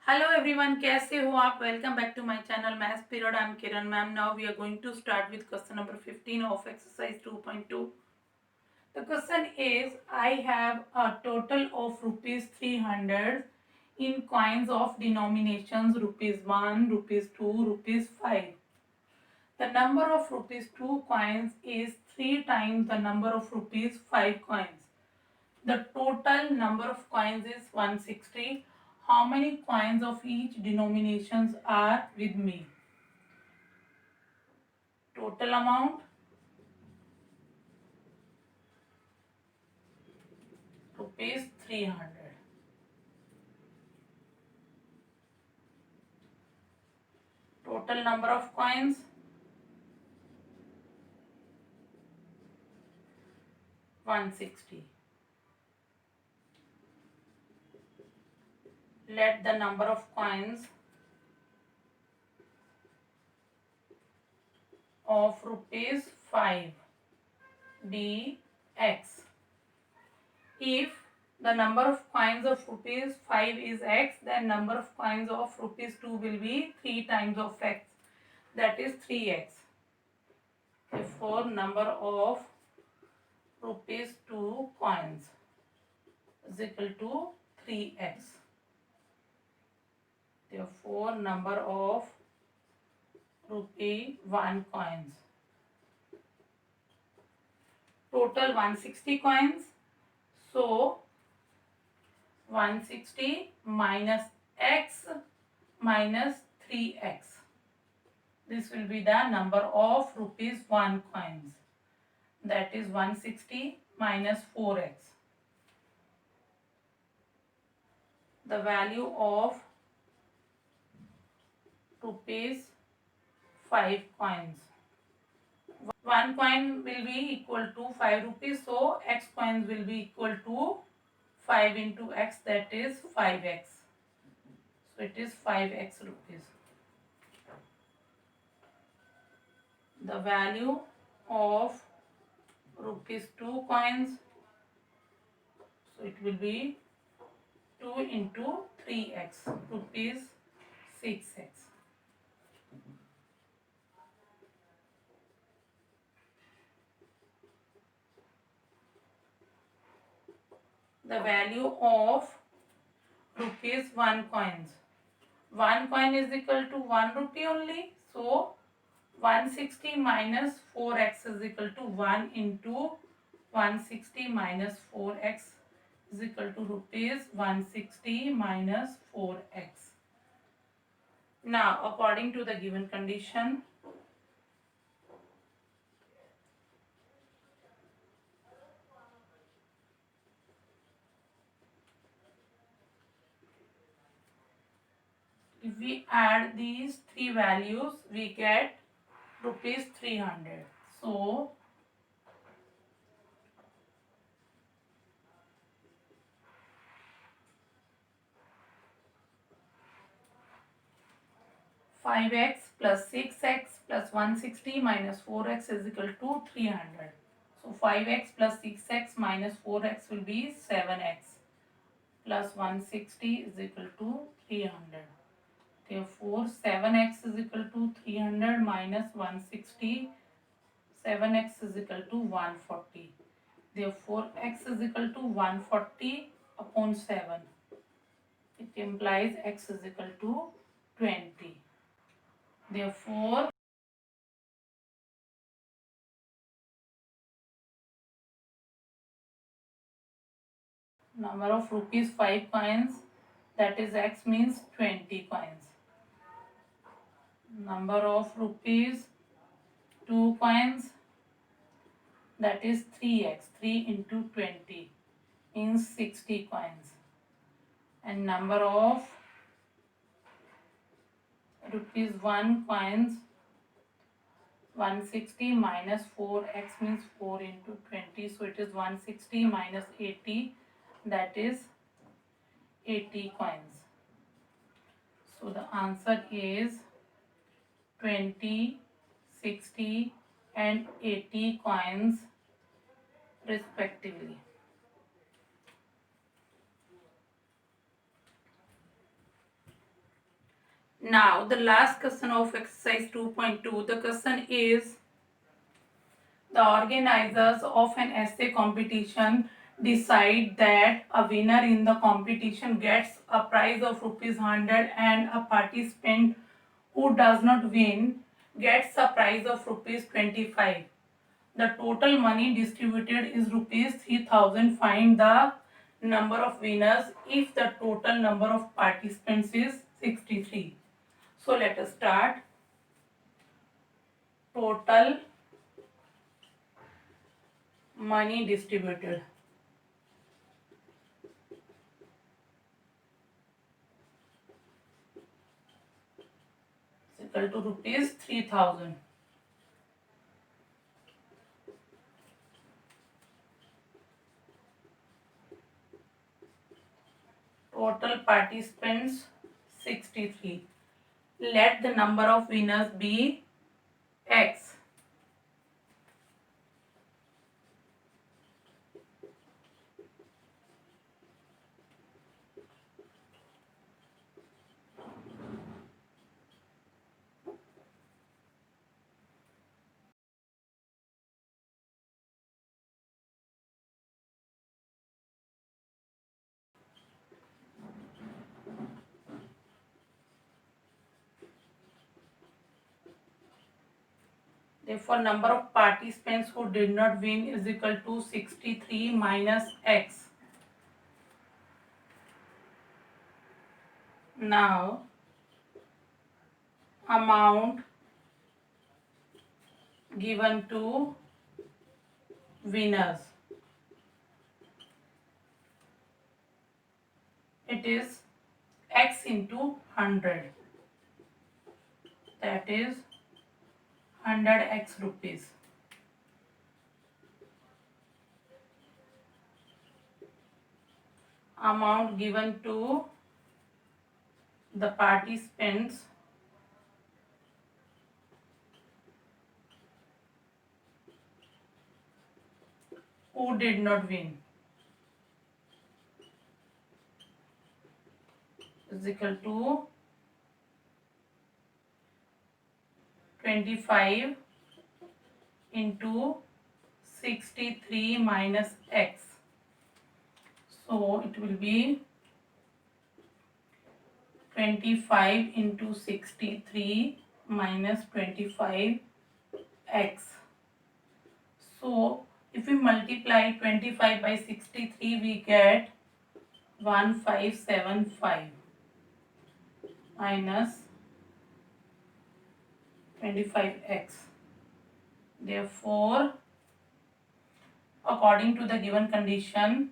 Hello everyone, कैसे हो आप? Welcome back to my channel maths period. I am Kiran ma'am. Now we are going to start with question number 15 of exercise 2.2. The question is, I have a total of rupees 300 in coins of denominations rupees 1, rupees 2, rupees 5. The number of rupees 2 coins is 3 times the number of rupees 5 coins. The total number of coins is 160. How many coins of each denominations are with me? Total amount rupees 300. Total number of coins 160. Let the number of coins of rupees 5 be x. If the number of coins of rupees 5 is x, then number of coins of rupees 2 will be 3 times of x, that is 3x. Therefore, number of rupees 2 coins is equal to 3x. Therefore, number of rupee 1 coins. Total 160 coins. So, 160 minus x minus 3x. This will be the number of rupees 1 coins. That is 160 minus 4x. The value of rupees 5 coins. 1 coin will be equal to 5 rupees. So, x coins will be equal to 5 into x, that is 5x. So, it is 5x rupees. The value of rupees 2 coins, so it will be 2 into 3x, rupees 6x. The value of rupees 1 coins. 1 coin is equal to 1 rupee only. So, 160 minus 4x is equal to 1 into 160 minus 4x is equal to rupees 160 minus 4x. Now, according to the given condition, if we add these three values, we get rupees 300. So, 5x plus 6x plus 160 minus 4x is equal to 300. So 5x plus 6x minus 4x will be 7x plus 160 is equal to 300. Therefore 7x is equal to 300 minus 160. 7x is equal to 140. Therefore x is equal to 140 upon 7. It implies x is equal to 20. Therefore, number of rupees 5 coins, that is x, means 20 coins. Number of rupees 2 coins, that is 3x, 3 into 20 means 60 coins. And number of rupees 1 coins, 160 minus 4x means 4 into 20, so it is 160 minus 80, that is 80 coins. So the answer is 20, 60 and 80 coins respectively. Now the last question of exercise 2.2. The question is, the organizers of an essay competition decide that a winner in the competition gets a prize of rupees 100 and a participant who does not win gets a prize of rupees 25. The total money distributed is rupees 3000. Find the number of winners if the total number of participants is 63. So let us start. Total money distributed is equal to rupees 3000. Total participants 63. Let the number of winners be X. Therefore, number of participants who did not win is equal to 63 minus X. Now, amount given to winners. It is X into 100. That is 100x rupees. Amount given to the participants who did not win is equal to 25 into 63 minus x. So it will be 25 into 63 minus 25x. So if we multiply 25 by 63, we get 1575 minus 25x. Therefore, according to the given condition,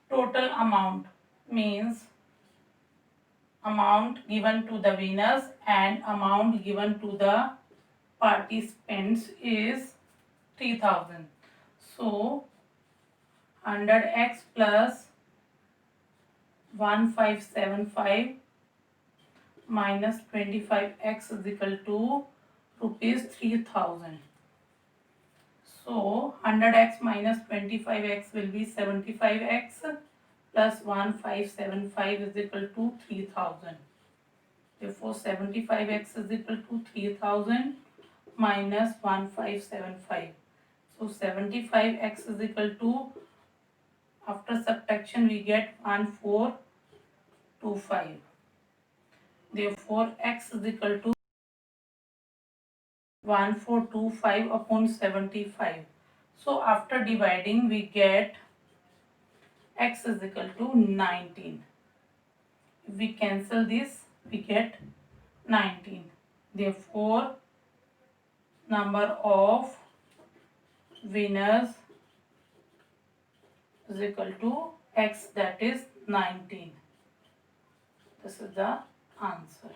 total amount means amount given to the winners and amount given to the participants is 3000. So 100x plus 1575 minus 25x is equal to rupees 3000. So 100x minus 25x will be 75x plus 1575 is equal to 3000. Therefore 75x is equal to 3000 minus 1575. So 75x is equal to, after subtraction we get 1425. Therefore x is equal to 1425 upon 75. So after dividing we get x is equal to 19. If we cancel this, we get 19. Therefore number of winners is equal to x, that is 19. This is the answer.